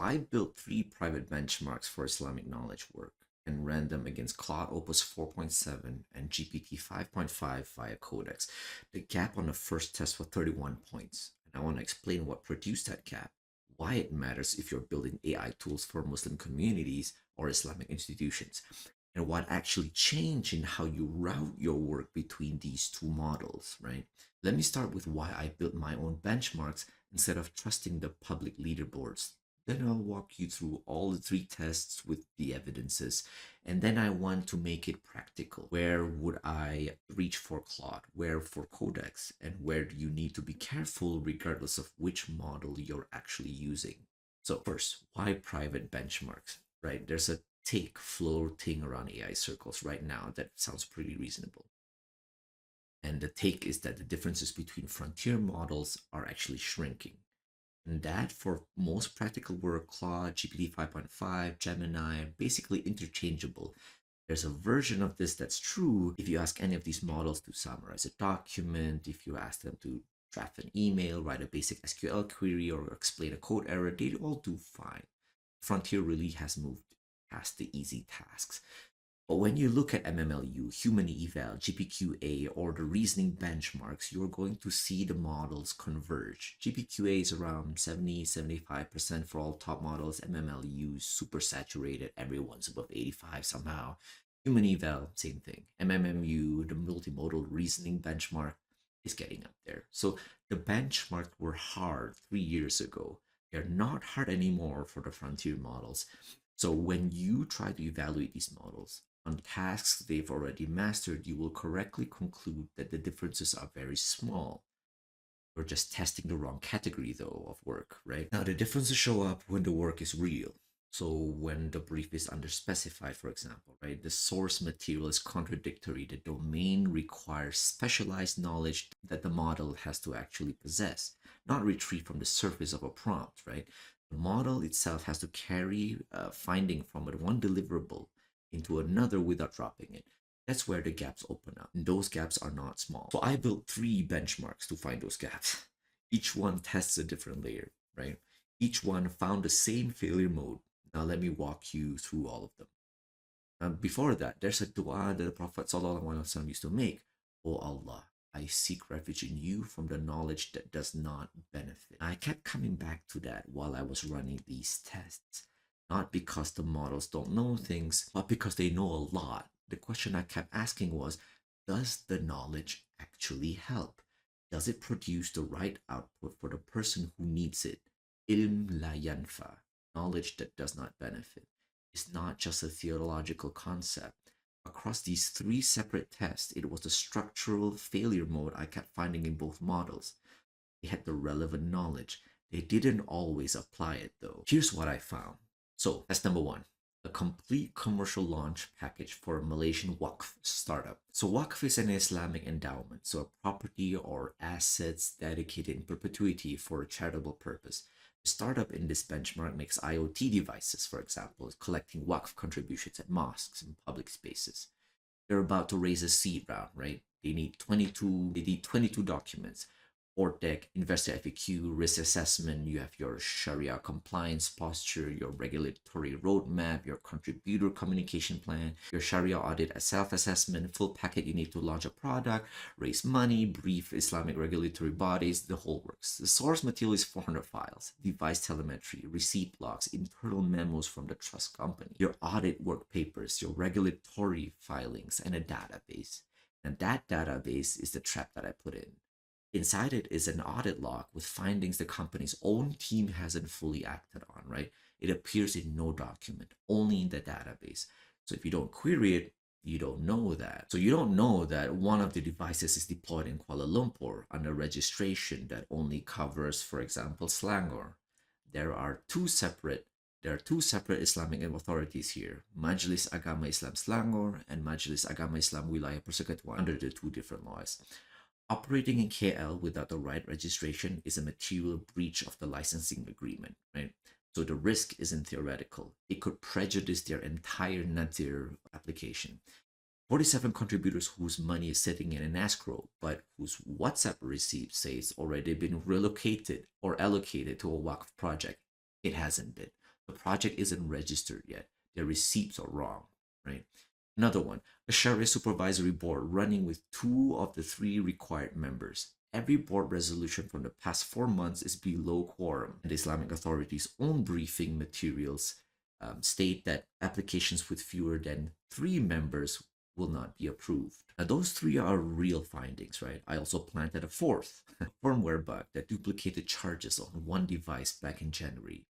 I built 3 private benchmarks for Islamic knowledge work and ran them against Claude Opus 4.7 and GPT-5.5 via Codex. The gap on the first test was 31 points, and I want to explain what produced that gap, why it matters if you're building AI tools for Muslim communities or Islamic institutions, and what actually changed in how you route your work between these two models, right? Let me start with why I built my own benchmarks instead of trusting the public leaderboards. Then I'll walk you through all the 3 tests with the evidences, and then I want to make it practical. Where would I reach for Claude? Where for Codex? And where do you need to be careful regardless of which model you're actually using? So first, why private benchmarks, right? There's a take floating around AI circles right now that sounds pretty reasonable. And the take is that the differences between frontier models are actually shrinking. And that for most practical work, Claude, GPT-5.5, Gemini, basically interchangeable. There's a version of this that's true if you ask any of these models to summarize a document, if you ask them to draft an email, write a basic SQL query, or explain a code error, they all do fine. Frontier really has moved past the easy tasks. But when you look at MMLU, HumanEval, GPQA, or the reasoning benchmarks, you're going to see the models converge. GPQA is around 70-75% for all top models. MMLU is super saturated. Everyone's above 85 somehow. HumanEval, same thing. MMMU, the multimodal reasoning benchmark, is getting up there. So the benchmarks were hard 3 years ago. They're not hard anymore for the frontier models. So when you try to evaluate these models on tasks they've already mastered, you will correctly conclude that the differences are very small. You're just testing the wrong category, though, of work, right? Now, the differences show up when the work is real. So when the brief is underspecified, for example, right? The source material is contradictory. The domain requires specialized knowledge that the model has to actually possess, not retrieve from the surface of a prompt, right? The model itself has to carry a finding from one deliverable into another without dropping it. That's where the gaps open up. And those gaps are not small. So I built 3 benchmarks to find those gaps. Each one tests a different layer, right? Each one found the same failure mode. Now let me walk you through all of them. Before that, there's a dua that the Prophet ﷺ used to make. Oh Allah, I seek refuge in you from the knowledge that does not benefit. I kept coming back to that while I was running these tests. Not because the models don't know things, but because they know a lot. The question I kept asking was, does the knowledge actually help? Does it produce the right output for the person who needs it? Ilm la yanfa, knowledge that does not benefit. It's not just a theological concept. Across these 3 separate tests, it was the structural failure mode I kept finding in both models. They had the relevant knowledge. They didn't always apply it, though. Here's what I found. So that's number 1, a complete commercial launch package for a Malaysian waqf startup. So waqf is an Islamic endowment, so a property or assets dedicated in perpetuity for a charitable purpose. The startup in this benchmark makes IoT devices, for example, collecting waqf contributions at mosques and public spaces. They're about to raise a seed round, right? They need 22 documents. Board deck, investor FAQ, risk assessment, you have your Sharia compliance posture, your regulatory roadmap, your contributor communication plan, your Sharia audit self-assessment, full packet you need to launch a product, raise money, brief Islamic regulatory bodies, the whole works. The source material is 400 files, device telemetry, receipt logs, internal memos from the trust company, your audit work papers, your regulatory filings, and a database. And that database is the trap that I put in. Inside it is an audit log with findings the company's own team hasn't fully acted on, right? It appears in no document, only in the database. So if you don't query it, you don't know that. So you don't know that one of the devices is deployed in Kuala Lumpur under registration that only covers, for example, Selangor. There are two separate Islamic authorities here, Majlis Agama Islam Selangor and Majlis Agama Islam Wilayah Persekutuan, under the 2 different laws. Operating in KL without the right registration is a material breach of the licensing agreement, right? So the risk isn't theoretical. It could prejudice their entire Nadir application. 47 contributors whose money is sitting in an escrow, but whose WhatsApp receipt says already been relocated or allocated to a waqf project. It hasn't been. The project isn't registered yet. Their receipts are wrong, right? Another one, a Sharia supervisory board running with 2 of the 3 required members. Every board resolution from the past 4 months is below quorum. And the Islamic authorities' own briefing materials state that applications with fewer than 3 members will not be approved. Now, those 3 are real findings, right? I also planted a 4th, a firmware bug that duplicated charges on one device back in January.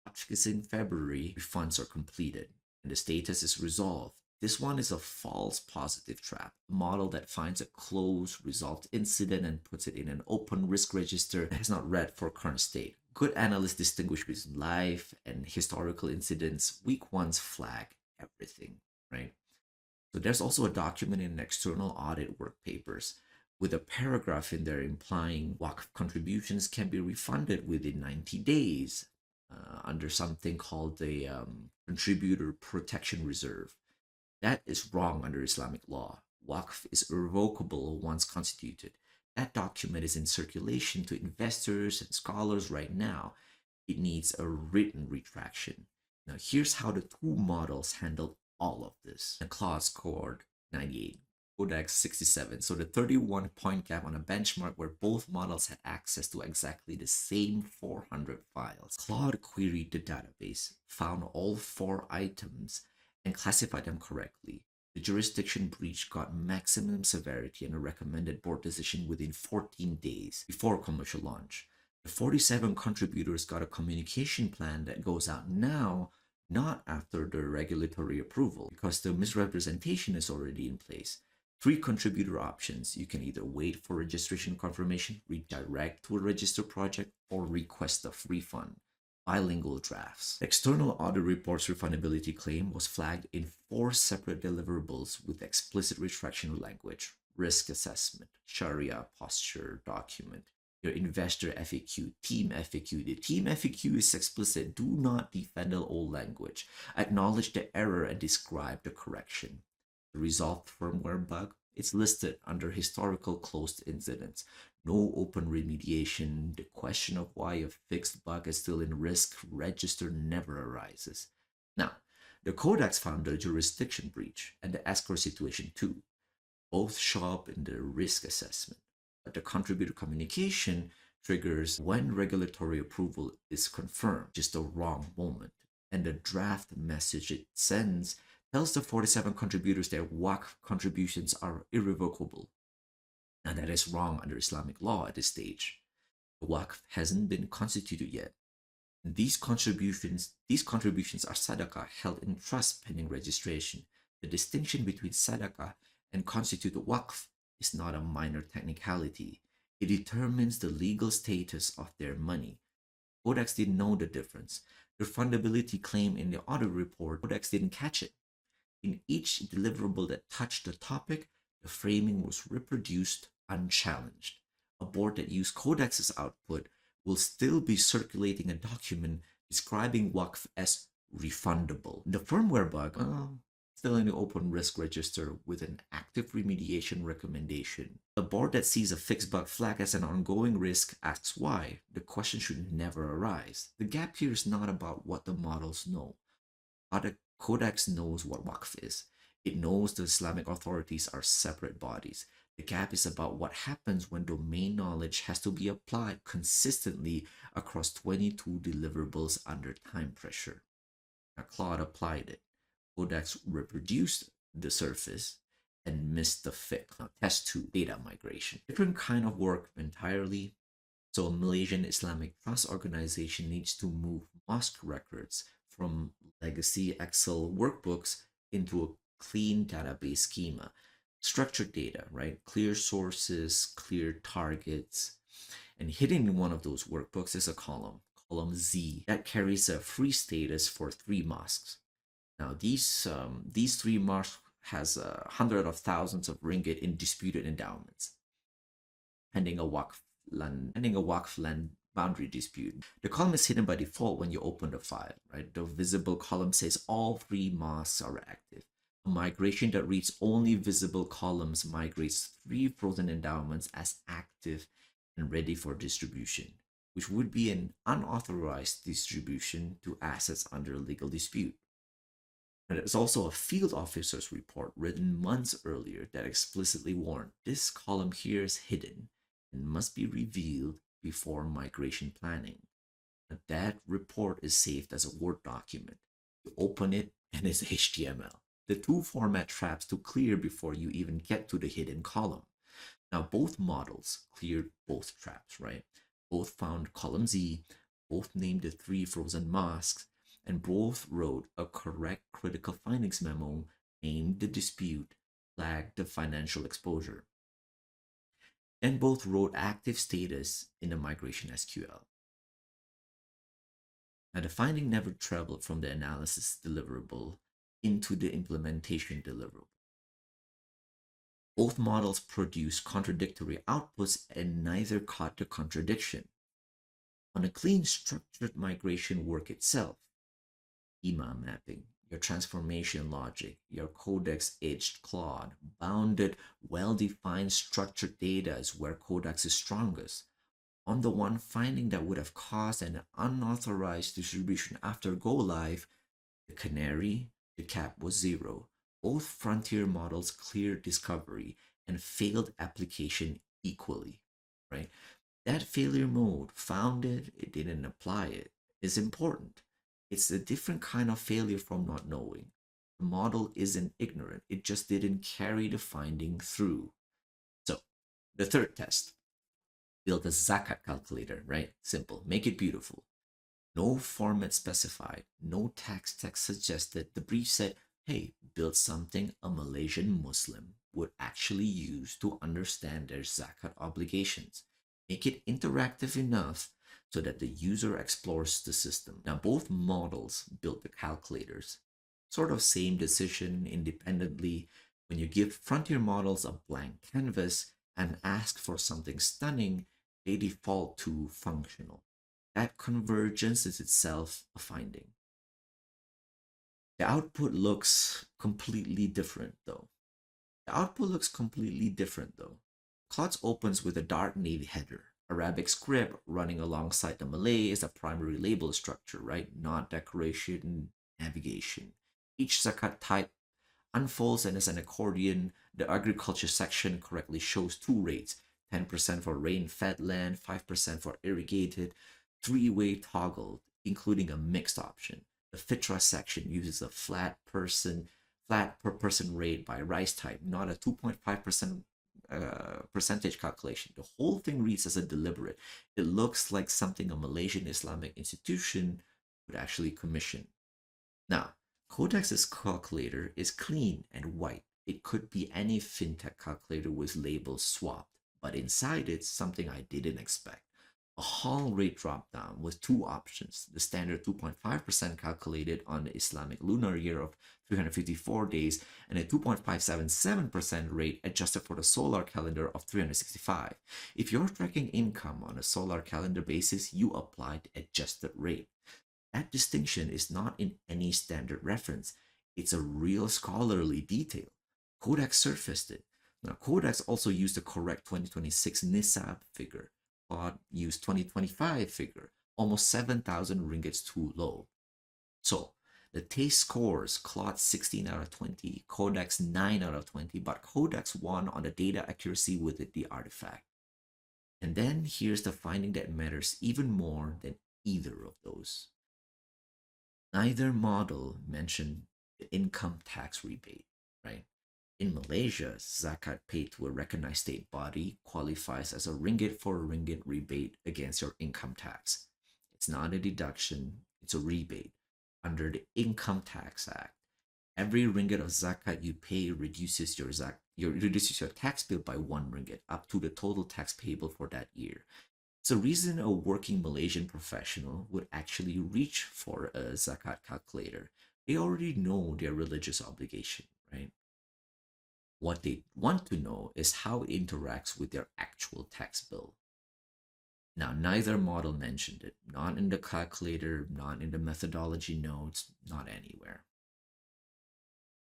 Because in February, refunds are completed and the status is resolved. This one is a false positive trap, a model that finds a closed resolved incident and puts it in an open risk register that has not read for current state. Good analysts distinguish between live and historical incidents. Weak ones flag everything, right? So there's also a document in external audit work papers with a paragraph in there implying waqf contributions can be refunded within 90 days under something called the Contributor Protection Reserve. That is wrong under Islamic law. Waqf is irrevocable once constituted. That document is in circulation to investors and scholars right now. It needs a written retraction. Now, here's how the 2 models handled all of this. The Claude scored 98, Codex 67. So the 31-point gap on a benchmark where both models had access to exactly the same 400 files. Claude queried the database, found all 4 items, and classified them correctly. The jurisdiction breach got maximum severity and a recommended board decision within 14 days before commercial launch. The 47 contributors got a communication plan that goes out now, not after the regulatory approval, because the misrepresentation is already in place. 3 contributor options. You can either wait for registration confirmation, redirect to a registered project, or request a refund. Bilingual drafts. External audit report's refundability claim was flagged in 4 separate deliverables with explicit retraction language: risk assessment, Sharia posture document, your investor FAQ, team FAQ. The team FAQ is explicit. Do not defend the old language. Acknowledge the error and describe the correction. The resolved firmware bug, it's listed under historical closed incidents. No open remediation. The question of why a fixed bug is still in risk register never arises. Now, the Codex found the jurisdiction breach and the escrow situation too. Both show up in the risk assessment, but the contributor communication triggers when regulatory approval is confirmed, just the wrong moment. And the draft message it sends tells the 47 contributors their waqf contributions are irrevocable. Now that is wrong under Islamic law at this stage. The waqf hasn't been constituted yet. And these contributions are sadaqah held in trust pending registration. The distinction between sadaqah and constituted waqf is not a minor technicality. It determines the legal status of their money. Codex didn't know the difference. The fundability claim in the audit report, Codex didn't catch it. In each deliverable that touched the topic, the framing was reproduced unchallenged. A board that used Codex's output will still be circulating a document describing waqf as refundable. The firmware bug, still in the open risk register with an active remediation recommendation. A board that sees a fixed bug flag as an ongoing risk asks why. The question should never arise. The gap here is not about what the models know. Codex knows what waqf is. It knows the Islamic authorities are separate bodies. The gap is about what happens when domain knowledge has to be applied consistently across 22 deliverables under time pressure. Now, Claude applied it. Codex reproduced the surface and missed the fix. Now, test 2, data migration. Different kind of work entirely. So, a Malaysian Islamic Trust organization needs to move mosque records from legacy Excel workbooks into a clean database schema. Structured data, right? Clear sources, clear targets. And hidden in one of those workbooks is a column Z, that carries a free status for 3 mosques. Now, these 3 mosques has hundreds of thousands of ringgit in disputed endowments, pending a waqf land boundary dispute. The column is hidden by default when you open the file, right? The visible column says all 3 mosques are active. A migration that reads only visible columns migrates 3 frozen endowments as active and ready for distribution. which would be an unauthorized distribution to assets under legal dispute. And there's also a field officer's report written months earlier that explicitly warned this column here is hidden and must be revealed before migration planning. And that report is saved as a Word document. You open it and it's HTML. The two format traps to clear before you even get to the hidden column. Now, both models cleared both traps, right? Both found column Z, both named the three frozen masks, and both wrote a correct critical findings memo, named the dispute, flagged the financial exposure, and both wrote active status in the migration SQL. Now, the finding never traveled from the analysis deliverable into the implementation deliverable. Both models produce contradictory outputs and neither caught the contradiction. On a clean structured migration work itself, schema mapping, your transformation logic, your Codex aged Claude, bounded, well-defined structured data is where Codex is strongest. On the one finding that would have caused an unauthorized distribution after go live, the canary, the cap was 0. Both frontier models cleared discovery and failed application equally, right? That failure mode, found it didn't apply it, is important. It's a different kind of failure from not knowing. The model isn't ignorant, it just didn't carry the finding through. So, the third test, build a zakat calculator, right? Simple, make it beautiful. No format specified, no tax text suggested. The brief said, hey, build something a Malaysian Muslim would actually use to understand their zakat obligations. Make it interactive enough so that the user explores the system. Now, both models built the calculators. Sort of same decision independently. When you give frontier models a blank canvas and ask for something stunning, they default to functional. That convergence is itself a finding. The output looks completely different though. Claude opens with a dark navy header. Arabic script running alongside the Malay is a primary label structure, right? Not decoration, navigation. Each zakat type unfolds and as an accordion. The agriculture section correctly shows two rates, 10% for rain-fed land, 5% for irrigated, three-way toggled, including a mixed option. The Fitra section uses a flat per person rate by rice type, not a 2.5% percentage calculation. The whole thing reads as a deliberate. It looks like something a Malaysian Islamic institution would actually commission. Now, Codex's calculator is clean and white. It could be any fintech calculator with labels swapped, but inside it's something I didn't expect. A Hall rate dropdown with two options, the standard 2.5% calculated on the Islamic lunar year of 354 days and a 2.577% rate adjusted for the solar calendar of 365. If you're tracking income on a solar calendar basis, you apply the adjusted rate. That distinction is not in any standard reference. It's a real scholarly detail. Codex surfaced it. Now, Codex also used the correct 2026 Nisab figure. Claude used 2025 figure, almost 7,000 ringgits too low. So, the taste scores Claude 16 out of 20, Codex 9 out of 20, but Codex won on the data accuracy with the artifact. And then here's the finding that matters even more than either of those. Neither model mentioned the income tax rebate, right? In Malaysia, zakat paid to a recognized state body qualifies as a ringgit for a ringgit rebate against your income tax. It's not a deduction, it's a rebate. Under the Income Tax Act, every ringgit of zakat you pay reduces your tax bill by 1 ringgit up to the total tax payable for that year. It's a reason a working Malaysian professional would actually reach for a zakat calculator. They already know their religious obligation, right? What they want to know is how it interacts with their actual tax bill. Now, neither model mentioned it, not in the calculator, not in the methodology notes, not anywhere.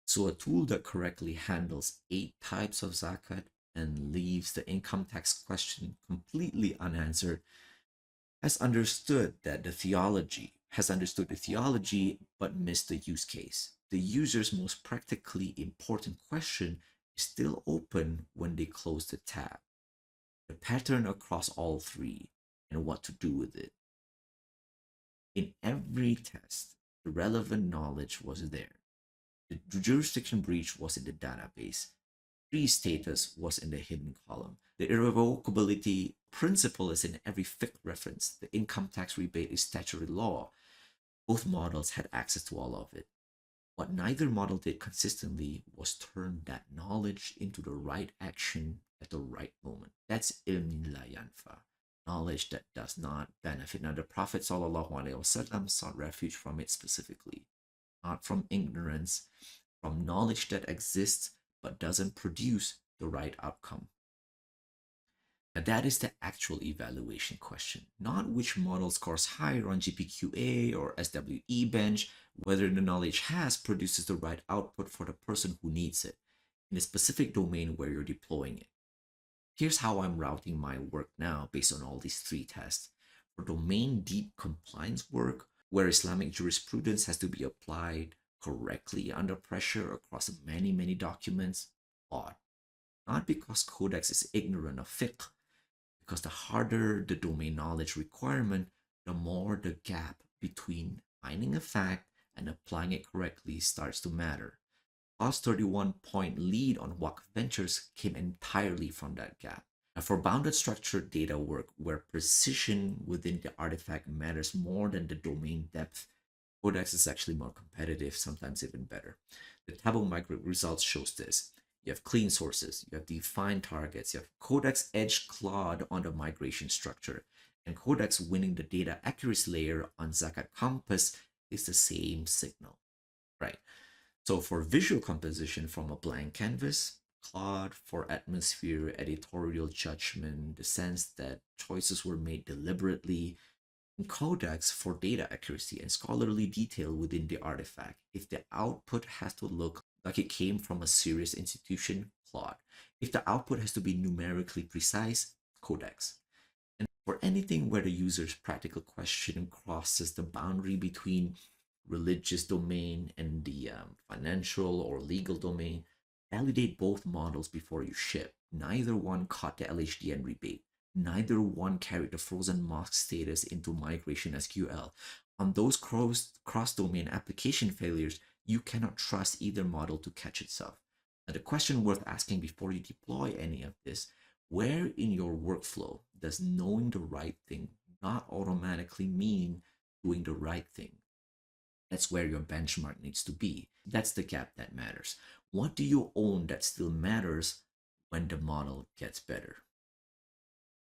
So a tool that correctly handles 8 types of zakat and leaves the income tax question completely unanswered has understood the theology but missed the use case. The user's most practically important question is still open when they close the tab. The pattern across all three and what to do with it. In every test, the relevant knowledge was there. The jurisdiction breach was in the database. Free status was in the hidden column. The irrevocability principle is in every FIC reference. The income tax rebate is statutory law. Both models had access to all of it. What neither model did consistently was turn that knowledge into the right action at the right moment. That's ilm la yanfa, knowledge that does not benefit. Now, the Prophet ﷺ sought refuge from it specifically, not from ignorance, from knowledge that exists but doesn't produce the right outcome. Now, that is the actual evaluation question, not which model scores higher on GPQA or SWE bench, whether the knowledge produces the right output for the person who needs it in a specific domain where you're deploying it. Here's how I'm routing my work now based on all these three tests. For domain deep compliance work, where Islamic jurisprudence has to be applied correctly under pressure across many, many documents, odd. Not because Codex is ignorant of fiqh, because the harder the domain knowledge requirement, the more the gap between finding a fact and applying it correctly starts to matter. Claude's 31-point lead on waqf ventures came entirely from that gap. Now, for bounded structured data work where precision within the artifact matters more than the domain depth, Codex is actually more competitive, sometimes even better. The table migrate results shows this. You have clean sources, you have defined targets, you have Codex edge Claude on the migration structure, and Codex winning the data accuracy layer on zakat compass is the same signal, right? So for visual composition from a blank canvas, Claude for atmosphere, editorial judgment, the sense that choices were made deliberately, and Codex for data accuracy and scholarly detail within the artifact. If the output has to look like it came from a serious institution, Claude. If the output has to be numerically precise, Codex. And for anything where the user's practical question crosses the boundary between religious domain and the financial or legal domain, validate both models before you ship. Neither one caught the LHDN rebate. Neither one carried the frozen mosque status into migration SQL. On those cross-domain application failures, you cannot trust either model to catch itself. Now, the question worth asking before you deploy any of this, where in your workflow does knowing the right thing not automatically mean doing the right thing? That's where your benchmark needs to be. That's the gap that matters. What do you own that still matters when the model gets better?